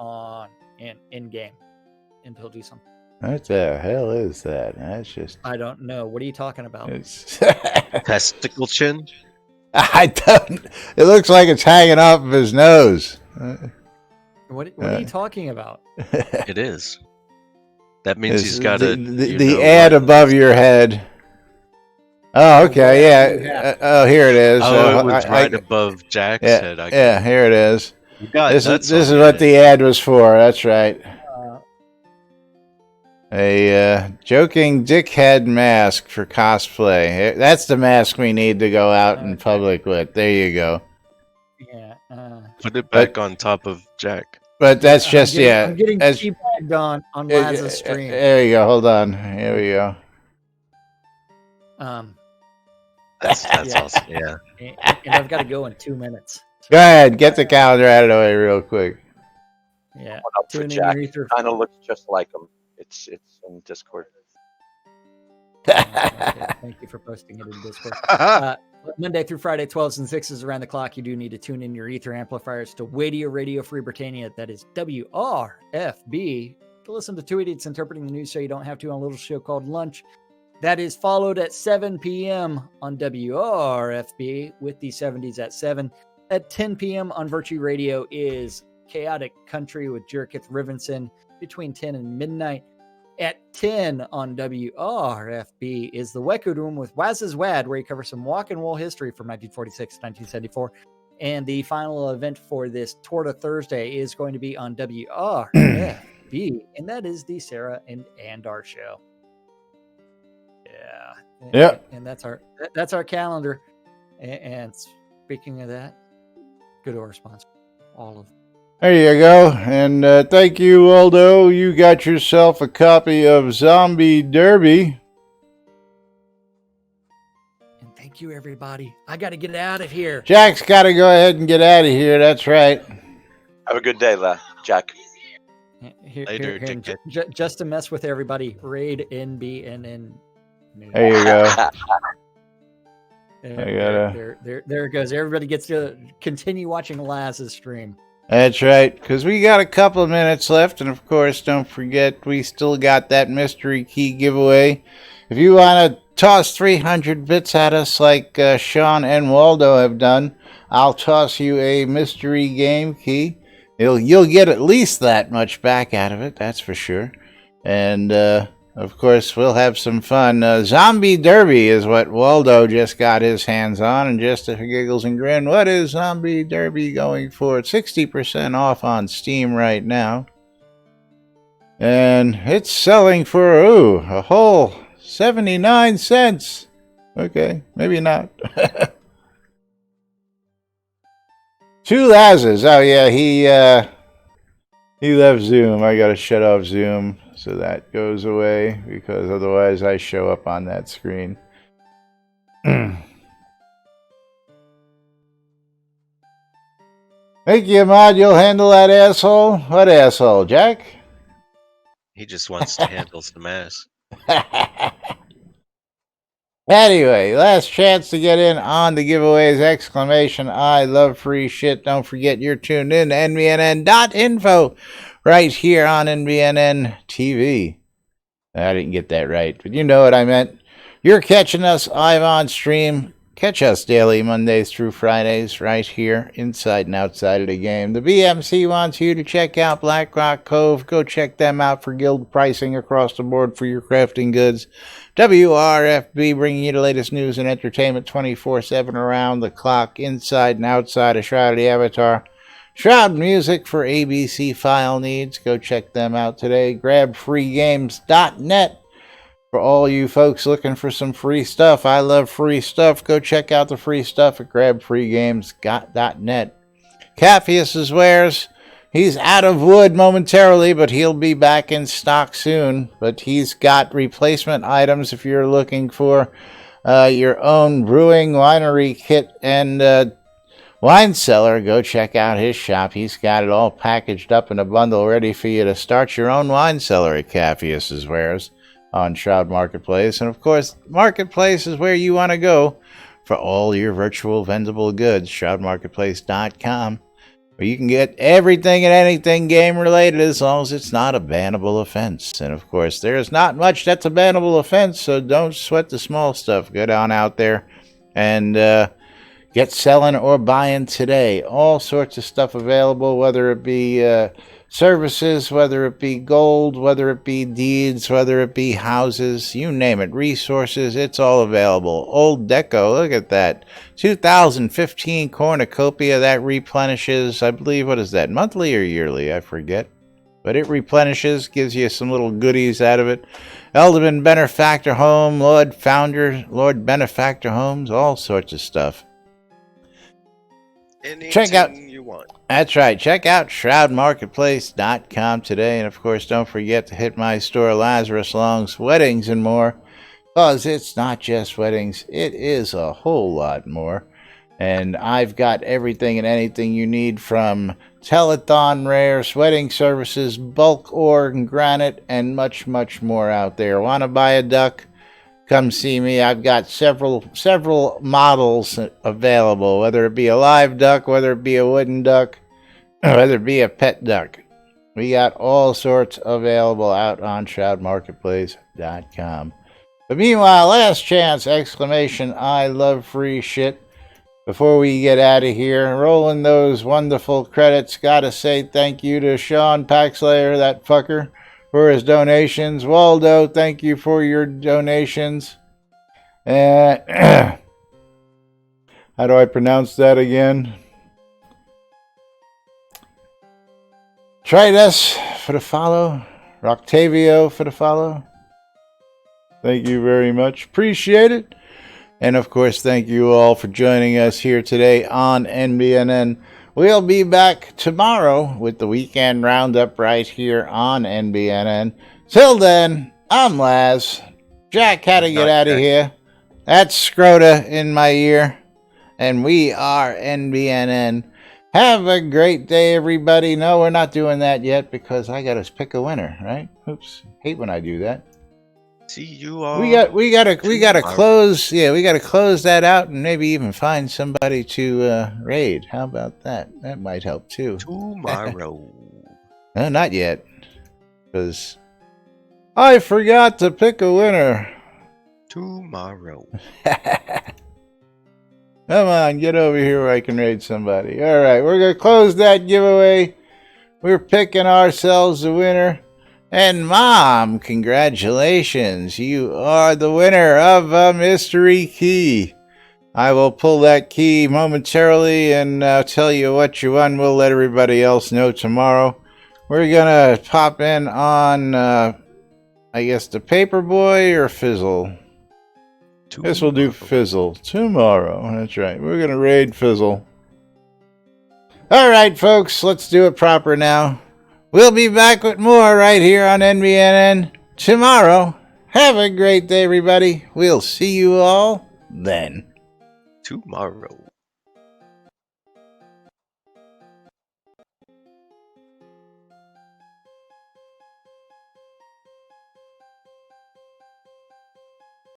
in game, and he'll do something. What the hell is that? That's just... I don't know. What are you talking about? It's... Testicle chin? I don't... It looks like it's hanging off of his nose. What are you talking about? It is. That means It's he's got the ad above your head. Oh, okay, yeah. Oh, here it is. Oh, it was right above Jack's head. Yeah, here it is. You got This nuts is on what your the ad was for. That's right. A joking dickhead mask for cosplay. That's the mask we need to go out in public with. There you go. Yeah. Put it back on top of Jack. But that's just I'm getting teabagged on Laz's stream. There you go. Hold on. Here we go. That's awesome. Yeah. And I've got to go in 2 minutes. Go ahead. Get the calendar out of the way real quick. Yeah. Up for Jack. Kind of looks just like him. It's in Discord. Okay, thank you for posting it in Discord. Monday through Friday, 12s and 6s around the clock. You do need to tune in your ether amplifiers to Radio Free Britannia. That is WRFB. To listen to two idiots interpreting the news so you don't have to on a little show called Lunch. That is followed at 7 p.m. on WRFB with the 70s at 7. At 10 p.m. on Virtue Radio is Chaotic Country with Jerkith Rivenson between 10 and midnight. At 10 on WRFB is the Wekud Room with Waz's Wad, where you cover some walk and roll history from 1946 to 1974. And the final event for this Torta Thursday is going to be on WRFB, and that is the Sarah and Andar show. Yeah. Yep. And that's our calendar. And speaking of that, good to our sponsor, all of them. There you go. And thank you, Waldo. You got yourself a copy of Zombie Derby. And thank you, everybody. I got to get out of here. Jack's got to go ahead and get out of here. That's right. Have a good day, Jack. Here, just to mess with everybody, raid NBNN. There you go. There it goes. Everybody gets to continue watching Laz's stream. That's right, because we got a couple of minutes left, and of course, don't forget, we still got that mystery key giveaway. If you want to toss 300 bits at us like Sean and Waldo have done, I'll toss you a mystery game key. You'll get at least that much back out of it, that's for sure. And, of course, we'll have some fun. Zombie Derby is what Waldo just got his hands on, and just for giggles and grin, what is Zombie Derby going for? 60% off on Steam right now. And it's selling for, a whole 79 cents. Okay, maybe not. Two Lazes. Oh, yeah, he left Zoom. I gotta shut off Zoom so that goes away, because otherwise I show up on that screen. Thank you, Mod. You'll handle that asshole? What asshole, Jack? He just wants to handle some ass. Anyway, last chance to get in on the giveaways. Exclamation, I love free shit. Don't forget you're tuned in to NBNN.info right here on NBNN TV. I didn't get that right, but you know what I meant. You're catching us live on stream. Catch us daily, Mondays through Fridays, right here, inside and outside of the game. The BMC wants you to check out Black Rock Cove. Go check them out for guild pricing across the board for your crafting goods. WRFB bringing you the latest news and entertainment 24/7 around the clock, inside and outside of Shroud the Avatar. Shroud Music for ABC file needs. Go check them out today. GrabFreeGames.net. For all you folks looking for some free stuff, I love free stuff. Go check out the free stuff at GrabFreeGames.net. Capheus' wares. He's out of wood momentarily, but he'll be back in stock soon. But he's got replacement items if you're looking for your own brewing, winery kit, and wine cellar. Go check out his shop. He's got it all packaged up in a bundle ready for you to start your own wine cellar at Capheus' wares on Shroud Marketplace. And of course, Marketplace is where you want to go for all your virtual vendable goods. ShroudMarketplace.com, where you can get everything and anything game related, as long as it's not a bannable offense. And of course, there's not much that's a bannable offense, so don't sweat the small stuff. Go down out there and Get selling or buying today. All sorts of stuff available, whether it be services, whether it be gold, whether it be deeds, whether it be houses, you name it, resources, it's all available. Old Deco, look at that. 2015 cornucopia that replenishes, I believe, what is that, monthly or yearly? I forget. But it replenishes, gives you some little goodies out of it. Elderman Benefactor Home, Lord Benefactor Homes, all sorts of stuff. Check out, you want. that's right, check out shroudmarketplace.com today. And of course, don't forget to hit my store, Lazarus Long's Weddings and More. Because it's not just weddings, it is a whole lot more. And I've got everything and anything you need from telethon rares, wedding services, bulk ore and granite, and much, much more out there. Want to buy a duck? Come see me. I've got several models available, whether it be a live duck, whether it be a wooden duck, whether it be a pet duck. We got all sorts available out on shroudmarketplace.com. But meanwhile, last chance, exclamation, I love free shit. Before we get out of here, rolling those wonderful credits, gotta say thank you to Sean Paxlayer, that fucker, for his donations. Waldo, thank you for your donations. How do I pronounce that again? Tritus for the follow. Roctavio for the follow. Thank you very much. Appreciate it. And of course, thank you all for joining us here today on NBNN. We'll be back tomorrow with the weekend roundup right here on NBNN. Till then, I'm Laz. Jack had to get out of here. That's Scrota in my ear. And we are NBNN. Have a great day, everybody. No, we're not doing that yet because I got to pick a winner, right? Oops. Hate when I do that. See you all. We gotta close. Yeah, we gotta close that out and maybe even find somebody to raid. How about that? That might help too. Tomorrow. No, not yet, because I forgot to pick a winner. Tomorrow. Come on, get over here where I can raid somebody. All right, we're gonna close that giveaway. We're picking ourselves a winner. And Mom, congratulations. You are the winner of a mystery key. I will pull that key momentarily and tell you what you won. We'll let everybody else know tomorrow. We're going to pop in on, I guess, the Paperboy or Fizzle. Guess we'll do Fizzle tomorrow. That's right. We're going to raid Fizzle. All right, folks, let's do it proper now. We'll be back with more right here on NBNN tomorrow. Have a great day, everybody. We'll see you all then. Tomorrow.